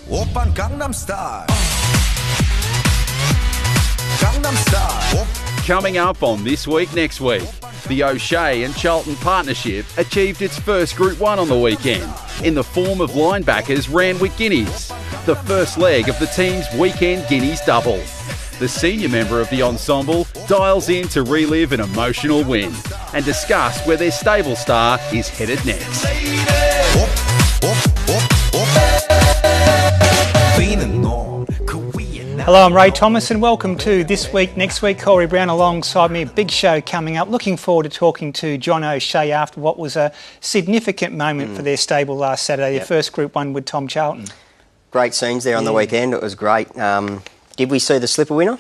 Oppan Gangnam Style. Gangnam Style. Coming up on This Week, Next Week, the O'Shea and Charlton partnership achieved its first Group 1 on the weekend in the form of Linebacker's Randwick Guineas, the first leg of the team's weekend Guineas double. The senior member of the ensemble dials in to relive an emotional win and discuss where their stable star is headed next. Hello, I'm Ray Thomas and welcome to This Week, Next Week. Corey Brown alongside me. Big show coming up. Looking forward to talking to John O'Shea after what was a significant moment for their stable last Saturday, their first Group 1 with Tom Charlton. Great scenes there on the weekend. It was great. Did we see the slipper winner?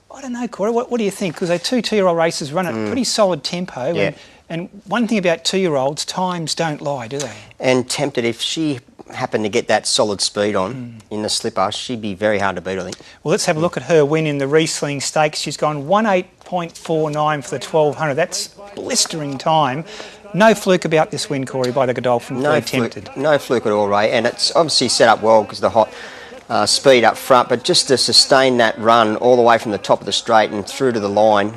I don't know, Corey. What do you think? Because they two-year-old races run at pretty solid tempo. Yeah. And one thing about two-year-olds, times don't lie, do they? And tempted, if she happened to get that solid speed on in the slipper, she'd be very hard to beat, I think. Well, let's have a look at her win in the Riesling Stakes. She's gone 18.49 for the 1200. That's blistering time. No fluke about this win, Corey, by the Godolphin. No fluke at all, Ray. And it's obviously set up well because the hot speed up front, but just to sustain that run all the way from the top of the straight and through to the line,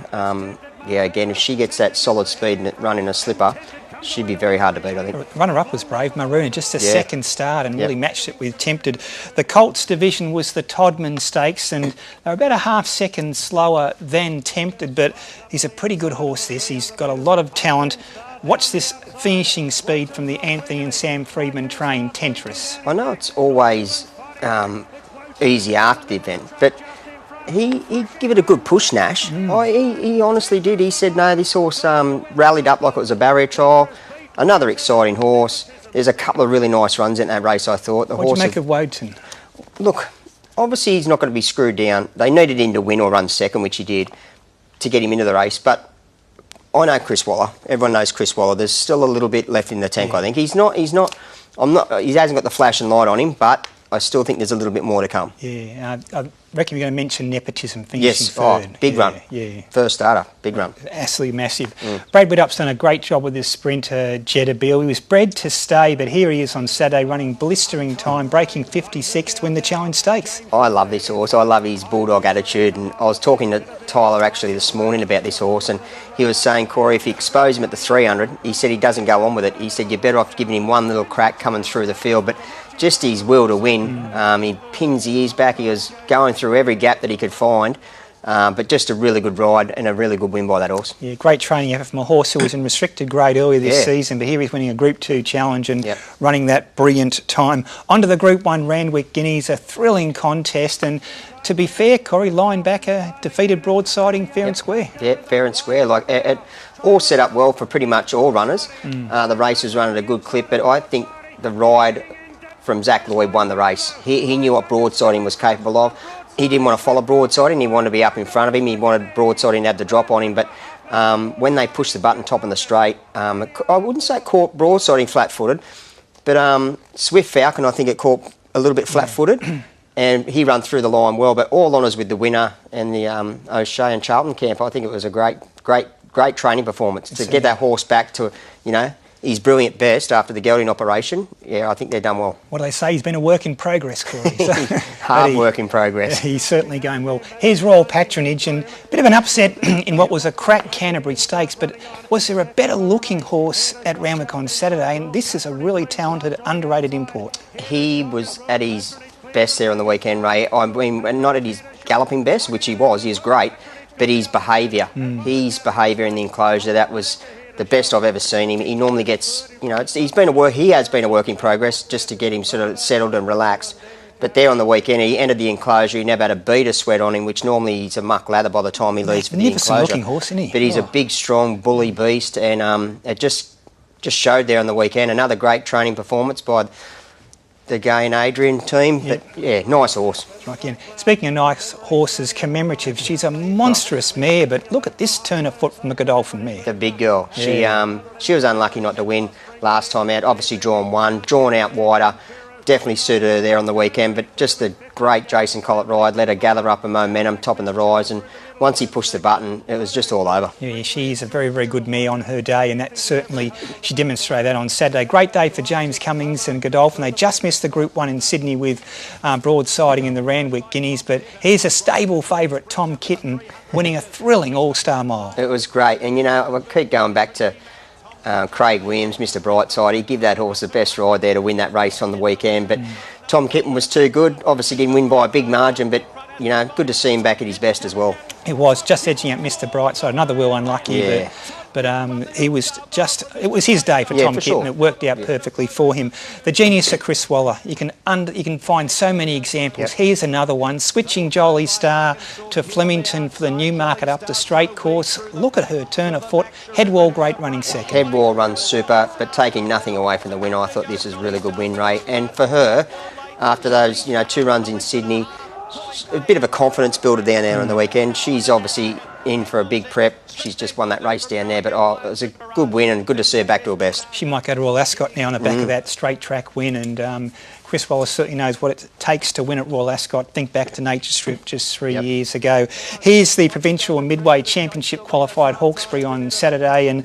again, if she gets that solid speed and run in a slipper, she'd be very hard to beat, I think. Runner-up was Brave Maroona, just a second start and really matched it with Tempted. The Colts division was the Todman Stakes and they're about a half second slower than Tempted, but he's a pretty good horse, this. He's got a lot of talent. Watch this finishing speed from the Anthony and Sam Freedman trained Tentris. I know it's always easy after the event, but he give it a good push, Nash. He honestly did. He said, no, this horse rallied up like it was a barrier trial. Another exciting horse. There's a couple of really nice runs in that race, I thought. What do you make of Woden? Look, obviously he's not going to be screwed down. They needed him to win or run second, which he did, to get him into the race. But I know Chris Waller. Everyone knows Chris Waller. There's still a little bit left in the tank, I think. He hasn't got the flashing light on him, but I still think there's a little bit more to come. Yeah, I reckon you're going to mention Nepotism finishing third. Big run. Yeah. First starter, big run. Absolutely massive. Brad Widdup's done a great job with this sprinter, Jeddah Beale. He was bred to stay, but here he is on Saturday running blistering time, breaking 56 to win the Challenge Stakes. I love this horse. I love his bulldog attitude, and I was talking to Tyler actually this morning about this horse, and he was saying, Corey, if you expose him at the 300, he said he doesn't go on with it. He said you're better off giving him one little crack coming through the field, but just his will to win. He pins the ears back. He was going through every gap that he could find. But just a really good ride and a really good win by that horse. Yeah, great training effort from a horse who was in restricted grade earlier this season, but here he's winning a Group 2 challenge and running that brilliant time. Onto the Group 1 Randwick Guineas, a thrilling contest, and to be fair, Corey, Linebacker defeated Broadsiding fair and square. Yeah, fair and square. Like it all set up well for pretty much all runners. The race was run at a good clip, but I think the ride from Zach Lloyd won the race. He knew what Broadsiding was capable of. He didn't want to follow Broadsiding. He wanted to be up in front of him. He wanted Broadsiding to have the drop on him. But when they pushed the button top on the straight, I wouldn't say it caught Broadsiding flat-footed, but Swift Falcon, I think it caught a little bit flat-footed, and he ran through the line well. But all honours with the winner and the O'Shea and Charlton camp. I think it was a great training performance to get that horse back to, his brilliant best after the gelding operation. Yeah, I think they've done well. What do they say? He's been a work in progress, Corey. Hard work in progress. He's certainly going well. Here's Royal Patronage, and a bit of an upset in what was a crack Canterbury Stakes, but was there a better looking horse at Randwick on Saturday? And this is a really talented, underrated import. He was at his best there on the weekend, Ray. I mean, not at his galloping best, which he was great, but his behaviour. His behaviour in the enclosure, that was the best I've ever seen him. He normally gets, he has been a work in progress just to get him sort of settled and relaxed. But there on the weekend, he entered the enclosure. He never had a beat of sweat on him, which normally he's a muck lather by the time he leaves for the enclosure. Magnificent looking horse, isn't he? But he's a big, strong, bully beast, and it just showed there on the weekend. Another great training performance by the Gay and Adrian team. But yeah, nice horse. Right, speaking of nice horses, commemorative, she's a monstrous mare, but look at this turn of foot from the Godolphin mare. The big girl. She was unlucky not to win last time out. Obviously drawn out wider. Definitely suited her there on the weekend, but just a great Jason Collett ride, let her gather up her momentum, top in the rise, and once he pushed the button, it was just all over. Yeah, she's a very, very good mare on her day, and that certainly, she demonstrated that on Saturday. Great day for James Cummings and Godolphin. They just missed the Group 1 in Sydney with broadsiding in the Randwick Guineas, but here's a stable favourite, Tom Kitten, winning a thrilling All-Star Mile. It was great, and you know, I keep going back to Craig Williams, Mr Brightside. He gave that horse the best ride there to win that race on the weekend, but Tom Kitten was too good. Obviously didn't win by a big margin, but you know, good to see him back at his best as well. It was just edging out Mr Brightside, another well unlucky, Yeah. but it was his day for Tom for Kitten. sure. It worked out perfectly for him. The genius of Chris Waller, you can find so many examples. Yep. Here's another one, switching Jolie Star to Flemington for the Newmarket up the straight course. Look at her turn of foot. Headwall, great running second. Headwall runs super, but taking nothing away from the win, I thought this was a really good win, Ray. And for her, after those 2 runs in Sydney, a bit of a confidence builder down there on the weekend. She's obviously in for a big prep. She's just won that race down there, but it was a good win and good to see her back to her best. She might go to Royal Ascot now on the back of that straight track win, and Chris Waller certainly knows what it takes to win at Royal Ascot. Think back to Nature Strip just 3 years ago. Here's the Provincial and Midway Championship qualified Hawkesbury on Saturday, and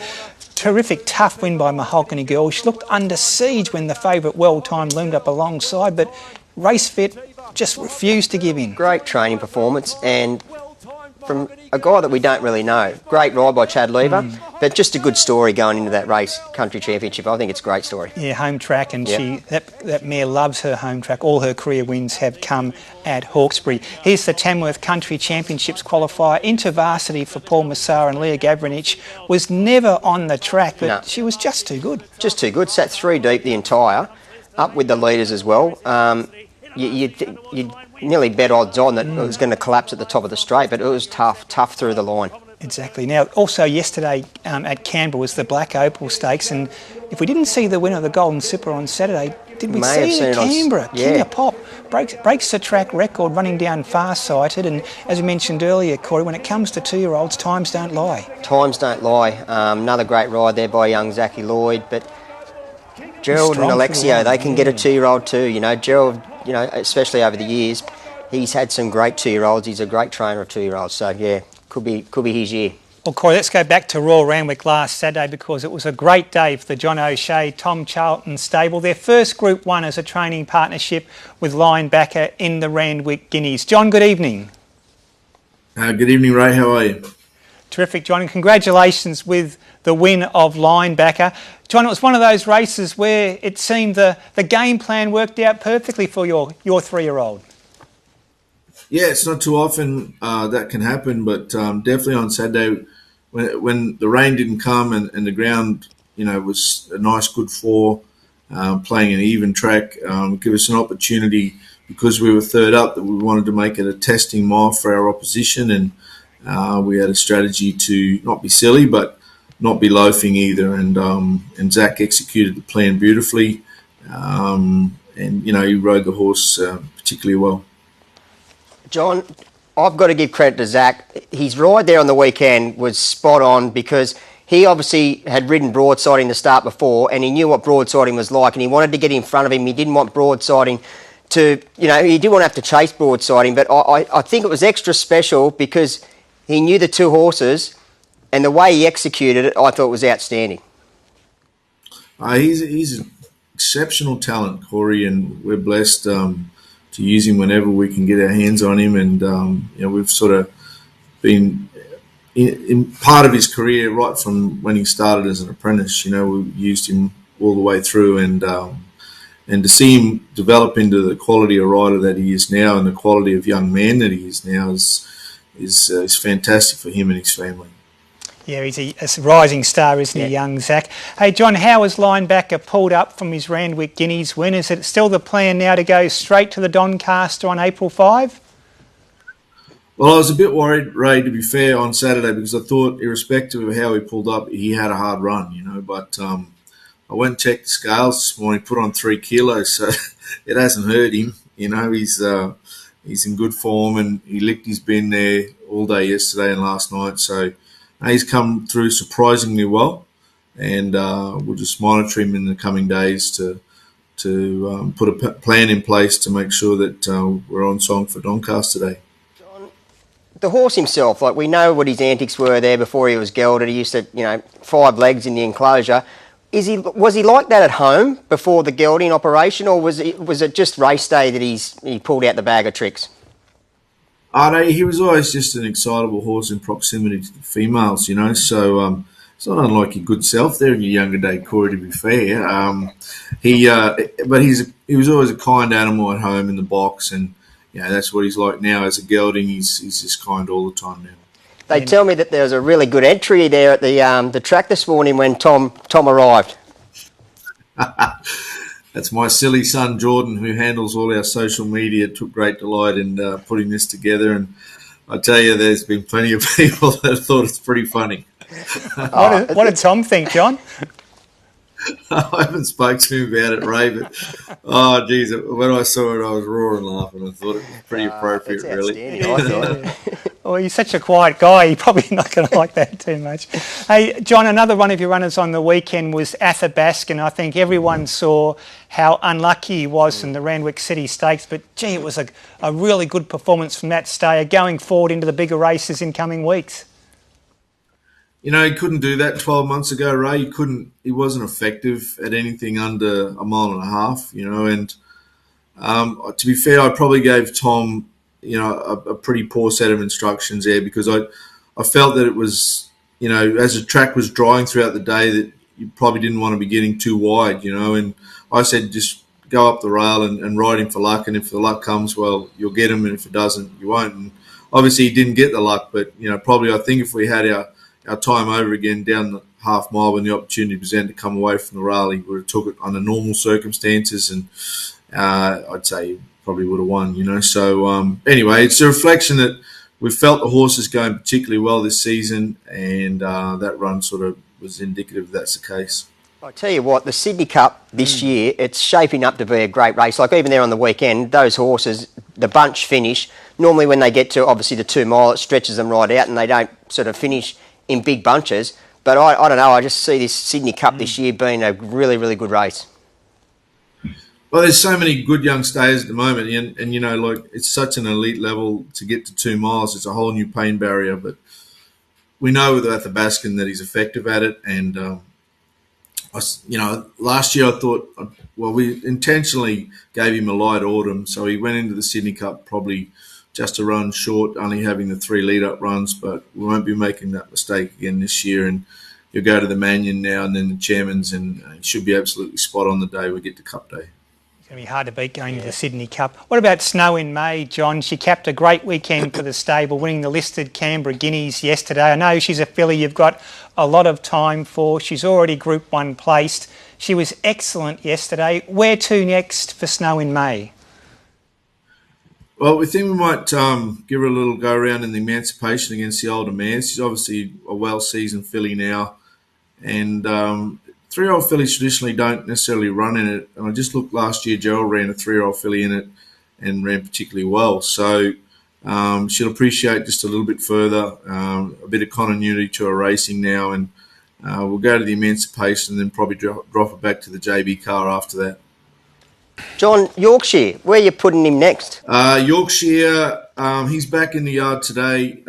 terrific tough win by Mahogany Girl. She looked under siege when the favourite Well Time loomed up alongside, but race fit just refused to give in. Great training performance, and from a guy that we don't really know. Great ride by Chad Lever, but just a good story going into that race, Country Championship. I think it's a great story. Yeah, home track, and that mare loves her home track. All her career wins have come at Hawkesbury. Here's the Tamworth Country Championships qualifier into varsity for Paul Massar, and Leah Gavranich was never on the track, but she was just too good. Just too good. Sat 3 deep the entire, up with the leaders as well. You nearly bet odds on that it was going to collapse at the top of the straight, but it was tough through the line. Exactly. Now, also yesterday at Canberra was the Black Opal Stakes, and if we didn't see the winner of the Golden Sipper on Saturday, did we see it at Canberra? King of Pop breaks the track record running down far-sighted, and as we mentioned earlier, Corey, when it comes to 2-year-olds, times don't lie. Times don't lie. Another great ride there by young Zachy Lloyd, but Gerald and Alexio, they can get a 2-year-old too. You know, Gerald, especially over the years, he's had some great 2-year-olds. He's a great trainer of 2-year-olds. So, yeah, could be his year. Well, Corey, let's go back to Royal Randwick last Saturday, because it was a great day for the John O'Shea, Tom Charlton stable. Their first Group 1 as a training partnership with Linebacker in the Randwick Guineas. John, good evening. Good evening, Ray. How are you? Terrific, John, and congratulations with the win of Linebacker. John, it was one of those races where it seemed the game plan worked out perfectly for your 3-year-old. Yeah, it's not too often that can happen, but definitely on Saturday, when the rain didn't come and the ground, was a nice good floor, playing an even track, give us an opportunity, because we were third up, that we wanted to make it a testing mile for our opposition, and we had a strategy to not be silly, but not be loafing either. And Zach executed the plan beautifully, and he rode the horse particularly well. John, I've got to give credit to Zach. His ride there on the weekend was spot on, because he obviously had ridden broadsiding to start before, and he knew what broadsiding was like, and he wanted to get in front of him. He didn't want broadsiding to, he didn't want to have to chase broadsiding, but I think it was extra special because he knew the 2 horses, and the way he executed it, I thought was outstanding. He's an exceptional talent, Corey, and we're blessed to use him whenever we can get our hands on him. And we've sort of been in part of his career right from when he started as an apprentice. We used him all the way through, and to see him develop into the quality of rider that he is now, and the quality of young man that he is now, is fantastic for him and his family. Yeah, he's a rising star, isn't he, young Zach? Hey, John, how has Linebacker pulled up from his Randwick Guineas win? Is it still the plan now to go straight to the Doncaster on April 5? Well, I was a bit worried, Ray, to be fair, on Saturday, because I thought, irrespective of how he pulled up, he had a hard run, but I went and checked the scales this morning, put on 3 kilos, so it hasn't hurt him. He's in good form, and he licked his bin there all day yesterday and last night, so he's come through surprisingly well, and we'll just monitor him in the coming days to put a plan in place to make sure that we're on song for Doncaster today. the horse himself, like we know what his antics were there before he was gelded. He used to, 5 legs in the enclosure. Was he like that at home before the gelding operation, or was it just race day that he pulled out the bag of tricks? No, he was always just an excitable horse in proximity to the females, So it's not unlike your good self there in your younger day, Corey. To be fair, but he was always a kind animal at home in the box, and that's what he's like now as a gelding. He's just kind all the time now. They tell me that there was a really good entry there at the track this morning when Tom arrived. That's my silly son Jordan, who handles all our social media. Took great delight in putting this together, and I tell you, there's been plenty of people that thought it's pretty funny. What did Tom think, John? I haven't spoken to him about it, Ray, but oh geez, when I saw it, I was roaring laughing. I thought it was pretty appropriate, really. I thought. Well, he's such a quiet guy. You're probably not going to like that too much. Hey, John, another one of your runners on the weekend was Athabaskan. I think everyone saw how unlucky he was in the Randwick City Stakes, but gee, it was a really good performance from that stayer going forward into the bigger races in coming weeks. He couldn't do that 12 months ago, Ray. He wasn't effective at anything under a mile and a half, and to be fair, I probably gave Tom, a pretty poor set of instructions there, because I felt that it was, as the track was drying throughout the day, that you probably didn't want to be getting too wide, and I said just go up the rail and ride him for luck, and if the luck comes, well, you'll get him, and if it doesn't, you won't. And obviously he didn't get the luck, but, probably I think if we had our time over again down the half mile when the opportunity presented to come away from the rail, he would have took it under normal circumstances, and I'd say he probably would have won, So anyway, it's a reflection that we felt the horse is going particularly well this season, and that run sort of was indicative that's the case. I tell you what, the Sydney Cup this year, it's shaping up to be a great race. Like even there on the weekend, those horses, the bunch finish, normally when they get to obviously the 2 mile, it stretches them right out and they don't sort of finish in big bunches. But I don't know, I just see this Sydney Cup this year being a really, really good race. Well, there's so many good young stayers at the moment, and it's such an elite level to get to 2 miles. It's a whole new pain barrier, but we know with Athabaskan that he's effective at it. And last year I thought, we intentionally gave him a light autumn, so he went into the Sydney Cup probably just to run short, only having the 3 lead-up runs, but we won't be making that mistake again this year, and you'll go to the Manion now and then the Chairman's, and it should be absolutely spot on the day we get to Cup Day. It's going to be hard to beat going to the Sydney Cup. What about Snow in May, John? She capped a great weekend for the stable, winning the listed Canberra Guineas yesterday. I know she's a filly you've got a lot of time for. She's already Group 1 placed. She was excellent yesterday. Where to next for Snow in May? Well, we think we might give her a little go around in the Emancipation against the older mares. She's obviously a well-seasoned filly now, and 3-year-old fillies traditionally don't necessarily run in it. And I just looked last year, Gerald ran a 3-year-old filly in it and ran particularly well. So she'll appreciate just a little bit further, a bit of continuity to her racing now, and we'll go to the Emancipation and then probably drop her back to the JB car after that. John, Yorkshire, where are you putting him next? Yorkshire, he's back in the yard today.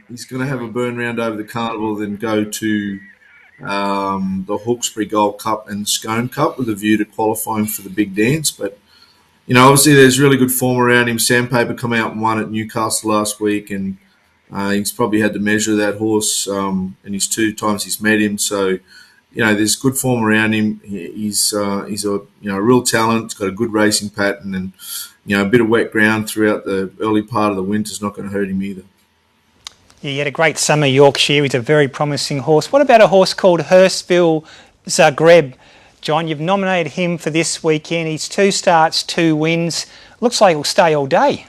He's going to have a burn round over the carnival, then go to the Hawkesbury Gold Cup and Scone Cup with a view to qualifying for the big dance. But, obviously there's really good form around him. Sandpaper come out and won at Newcastle last week, and he's probably had to measure that horse in his 2 times he's met him. So, there's good form around him. He's a real talent. He's got a good racing pattern, and a bit of wet ground throughout the early part of the winter is not going to hurt him either. Yeah, he had a great summer, Yorkshire. He's a very promising horse. What about a horse called Hurstville Zagreb? John, you've nominated him for this weekend. He's 2 starts, 2 wins. Looks like he'll stay all day.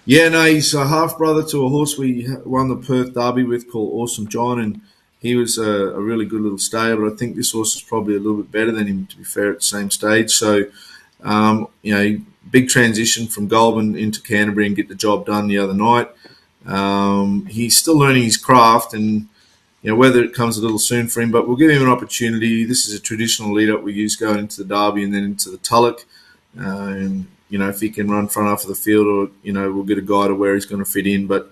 Yeah, no, he's a half-brother to a horse we won the Perth Derby with called Awesome John, and he was a really good little stayer, but I think this horse is probably a little bit better than him, to be fair, at the same stage. So, big transition from Goulburn into Canterbury and get the job done the other night. He's still learning his craft, and whether it comes a little soon for him, but we'll give him an opportunity. This is a traditional lead-up we use going into the Derby and then into the Tulloch. And, if he can run front half of the field, or we'll get a guide of where he's going to fit in. But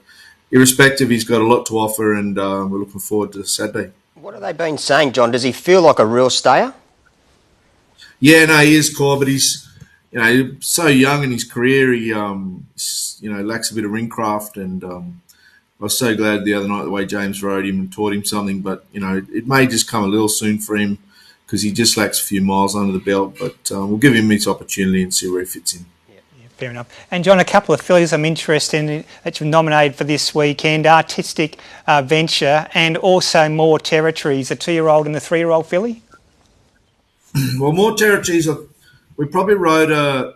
irrespective, he's got a lot to offer, and we're looking forward to Saturday. What have they been saying, John? Does he feel like a real stayer? Yeah, no, he is, Core, but he's so young in his career. He lacks a bit of ring craft, and I was so glad the other night the way James rode him and taught him something. But it may just come a little soon for him because he just lacks a few miles under the belt. But we'll give him his opportunity and see where he fits in. Fair enough. And John, a couple of fillies I'm interested in that you've nominated for this weekend: Artistic Venture and also More Territories, a 2-year-old and the 3-year-old filly. Well, More Territories, we probably rode her.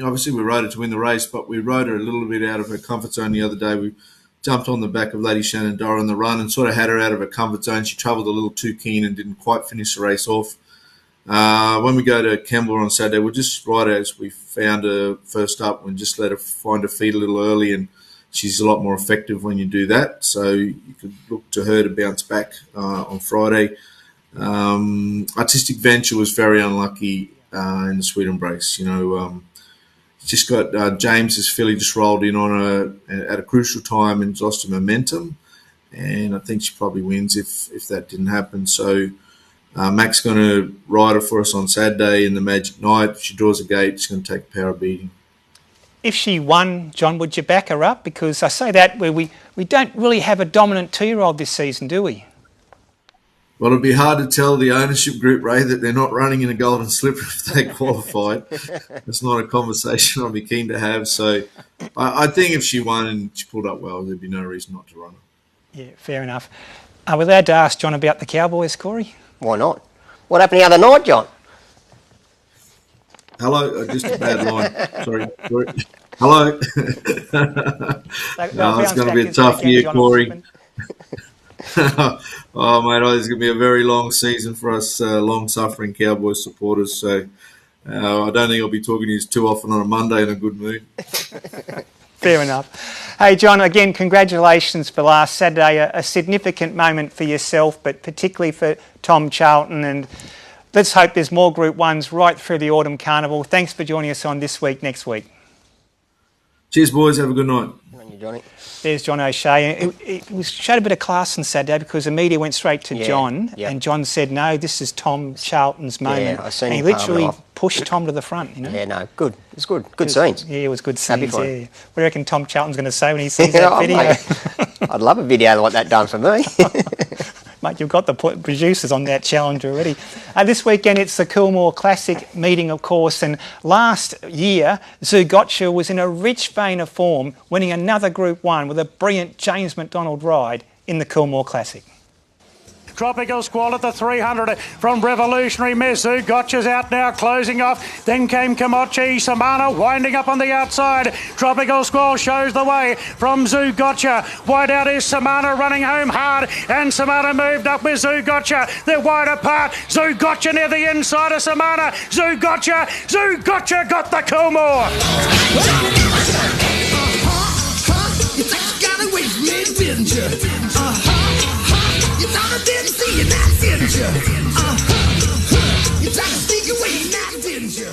Obviously, we rode her to win the race, but we rode her a little bit out of her comfort zone the other day. We jumped on the back of Lady Shenandoah on the run and sort of had her out of her comfort zone. She travelled a little too keen and didn't quite finish the race off. When we go to Kembla on Saturday, we'll just ride her as we found her first up and just let her find her feet a little early, and she's a lot more effective when you do that. So you could look to her to bounce back on Friday. Artistic Venture was very unlucky in the Sweet Embrace. Just got James's filly just rolled in on her at a crucial time and lost her momentum, and I think she probably wins if that didn't happen. So Mac's going to ride her for us on Saturday in the Magic Night. If she draws a gate, she's going to take a power beating. If she won, John, would you back her up? Because I say that where we don't really have a dominant 2-year-old this season, do we? Well, it'd be hard to tell the ownership group, Ray, that they're not running in a golden slipper if they qualified. It's not a conversation I'd be keen to have. So I think if she won and she pulled up well, there'd be no reason not to run her. Yeah, fair enough. Are we allowed to ask John about the Cowboys, Corey? Why not? What happened the other night, John? Hello, just a bad line. Sorry. Hello. It's going to be a tough year, Corey. Oh, mate, it's going to be a very long season for us long-suffering Cowboys supporters. So I don't think I'll be talking to you too often on a Monday in a good mood. Fair enough. Hey, John, again, congratulations for last Saturday. A significant moment for yourself, but particularly for Tom Charlton. And let's hope there's more Group 1s right through the Autumn Carnival. Thanks for joining us on This Week, Next Week. Cheers, boys. Have a good night. Good on you, Johnny. There's John O'Shea. It showed a bit of class on Saturday because the media went straight to John, and John said, no, this is Tom Charlton's moment. Yeah, I seen and he literally pushed Tom to the front, Yeah, no, good. It's good. Good scenes. Yeah, it was good scenes, Happy yeah. What do you reckon Tom Charlton's going to say when he sees that video? Mate, I'd love a video like that done for me. Mate, you've got the producers on that challenge already. This weekend it's the Coolmore Classic meeting, of course, and last year Zougotcha was in a rich vein of form, winning another Group 1 with a brilliant James McDonald ride in the Coolmore Classic. Tropical Squall at the 300 from Revolutionary Miss. Zougotcha's out now, closing off. Then came Kamachi. Samana winding up on the outside. Tropical Squall shows the way from Zougotcha. Wide out is Samana running home hard, and Samana moved up with Zougotcha. They're wide apart. Zougotcha near the inside of Samana. Zougotcha got the Coolmore. You think you got away from me, didn't you? You thought I didn't see you, now didn't you? You tried to sneak away, now didn't you?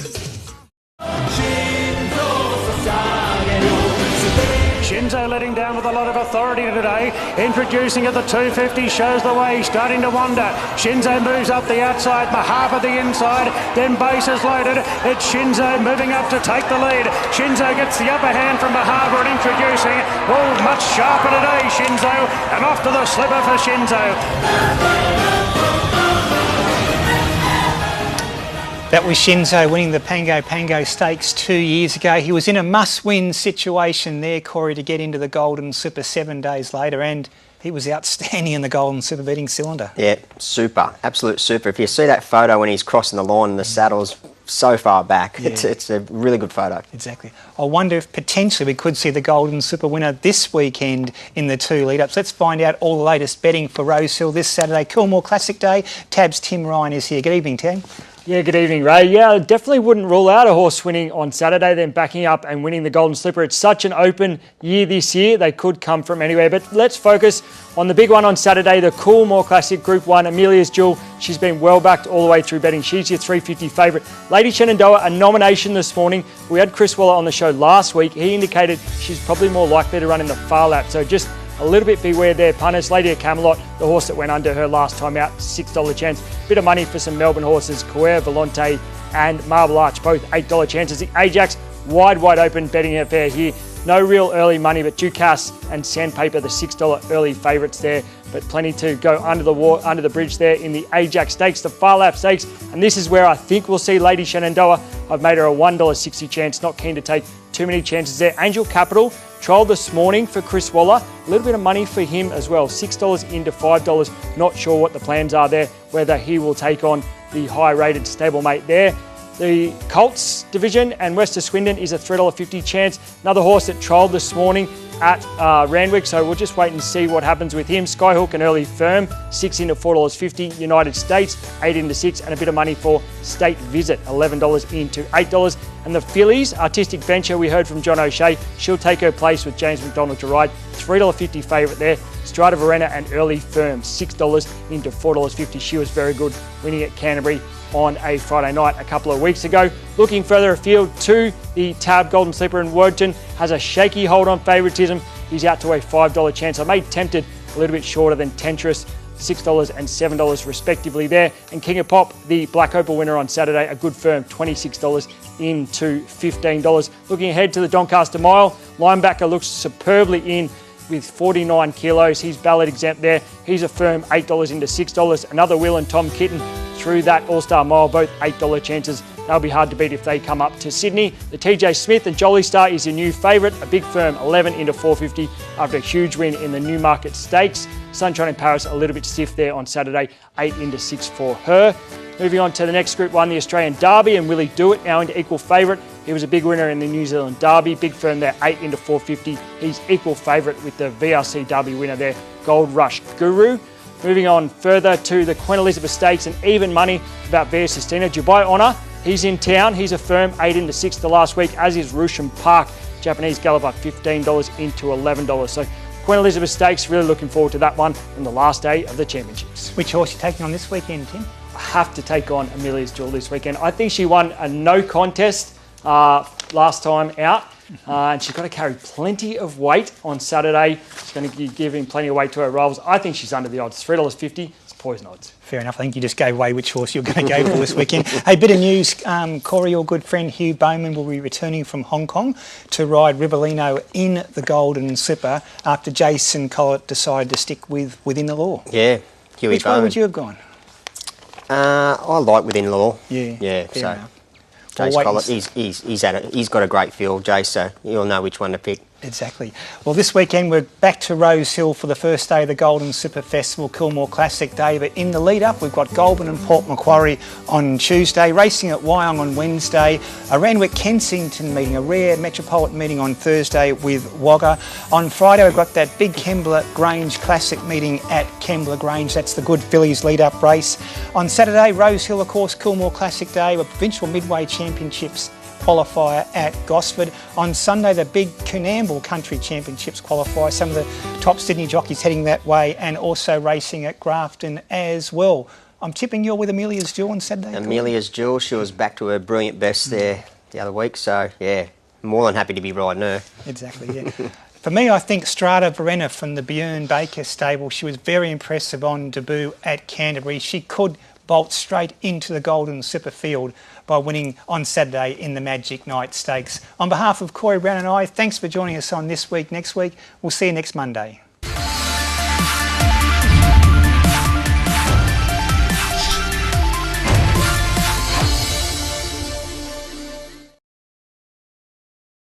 Shinzo letting down with a lot of authority today. Introducing at the 250, shows the way, starting to wander. Shinzo moves up the outside, Mahava the inside, then base is loaded. It's Shinzo moving up to take the lead. Shinzo gets the upper hand from Mahava and introducing. Oh, much sharper today, Shinzo, and off to the slipper for Shinzo. That was Shinzo winning the Pango Stakes 2 years ago. He was in a must-win situation there, Corey, to get into the Golden Slipper 7 days later, and he was outstanding in the Golden Slipper, beating Cylinder. Yeah, super, absolute super. If you see that photo when he's crossing the line and the saddle's so far back, it's a really good photo. Exactly. I wonder if potentially we could see the Golden Slipper winner this weekend in the 2 lead-ups. Let's find out all the latest betting for Rosehill this Saturday. Coolmore Classic Day. Tab's Tim Ryan is here. Good evening, Tim. Yeah, good evening, Ray. Yeah, I definitely wouldn't rule out a horse winning on Saturday, then backing up and winning the Golden Slipper. It's such an open year this year. They could come from anywhere. But let's focus on the big one on Saturday, the Coolmore Classic Group 1, Amelia's Jewel. She's been well backed all the way through betting. She's your $3.50 favourite. Lady Shenandoah, a nomination this morning. We had Chris Waller on the show last week. He indicated she's probably more likely to run in the far lap. So just a little bit beware there, punters. Lady of Camelot, the horse that went under her last time out, $6 chance. Bit of money for some Melbourne horses, Coeur Volante and Marble Arch, both $8 chances. The Ajax, wide open betting affair here. No real early money, but Ducasse and Sandpaper, the $6 early favourites there. But plenty to go under the bridge there in the Ajax Stakes, the Far Lap Stakes. And this is where I think we'll see Lady Shenandoah. I've made her a $1.60 chance. Not keen to take too many chances there. Angel Capital, trialled this morning for Chris Waller. A little bit of money for him as well. $6 into $5. Not sure what the plans are there, whether he will take on the high-rated stablemate there. The Colts division and West of Swindon is a $3.50 chance. Another horse that trialled this morning at Randwick, so we'll just wait and see what happens with him. Skyhook, an early firm, $6 into $4.50. United States, $8 into $6, and a bit of money for State Visit, $11 into $8. And the fillies, Artistic Venture, we heard from John O'Shea. She'll take her place with James McDonald to ride. $3.50 favourite there. Strata Verena, an early firm, $6 into $4.50. She was very good winning at Canterbury on a Friday night a couple of weeks ago. Looking further afield to the Tab Golden Slipper, and Wordton has a shaky hold on favouritism. He's out to a $5 chance. I made Tempted a little bit shorter than Tentress, $6 and $7 respectively there. And King of Pop, the Black Opal winner on Saturday, a good firm, $26 into $15. Looking ahead to the Doncaster Mile, Linebacker looks superbly in with 49 kilos. He's ballot exempt there. He's a firm $8 into $6. Another Will and Tom Kitten through that All-Star Mile, both $8 chances. They'll be hard to beat if they come up to Sydney. The TJ Smith and Jolly Star is your new favourite, a big firm, 11 into $4.50 after a huge win in the Newmarket Stakes. Sunshine in Paris, a little bit stiff there on Saturday, 8 into $6 for her. Moving on to the next Group 1, the Australian Derby, and Willie Do It now into equal favourite. He was a big winner in the New Zealand Derby, big firm there, 8 into $4.50. He's equal favourite with the VRC Derby winner there, Gold Rush Guru. Moving on further to the Queen Elizabeth Stakes and even money about Via Sistina. Dubai Honour, he's in town. He's a firm, 8 into $6 the last week, as is Rusham Park, Japanese Galloper, $15 into $11. So Queen Elizabeth Stakes, really looking forward to that one on the last day of the championships. Which horse are you taking on this weekend, Tim? I have to take on Amelia's Jewel this weekend. I think she won a no contest last time out. And she's got to carry plenty of weight on Saturday. She's going to be giving plenty of weight to her rivals. I think she's under the odds. $3.50, it's poison odds. Fair enough. I think you just gave away which horse you're going to go for this weekend. Hey, bit of news. Corey, your good friend Hugh Bowman will be returning from Hong Kong to ride Rivellino in the Golden Slipper after Jason Collett decided to stick with Within the Law. Yeah, Huey Which Bowman. way would you have gone? I like Within the Law. Yeah, fair enough. Jace Collett, he's got a great feel, Jace, so you'll know which one to pick. Exactly. Well, this weekend we're back to Rose Hill for the first day of the Golden Slipper Festival, Coolmore Classic Day. But in the lead-up, we've got Goulburn and Port Macquarie on Tuesday, racing at Wyong on Wednesday, a Randwick Kensington meeting, a rare metropolitan meeting on Thursday with Wagga. On Friday, we've got that big Kembla Grange Classic meeting at Kembla Grange. That's the Good Fillies lead-up race. On Saturday, Rose Hill, of course, Coolmore Classic Day, with Provincial Midway Championships qualifier at Gosford. On Sunday, the big Coonamble Country Championships qualifier. Some of the top Sydney jockeys heading that way, and also racing at Grafton as well. I'm tipping you're with Amelia's Jewel on Saturday. Amelia's Jewel, she was back to her brilliant best there the other week, so yeah, more than happy to be riding her. Exactly, yeah. For me, I think Strata Verena from the Björn Baker stable, she was very impressive on debut at Canterbury. She could bolt straight into the Golden Slipper field by winning on Saturday in the Magic Night Stakes. On behalf of Corey Brown and I, thanks for joining us on This Week, Next Week. We'll see you next Monday.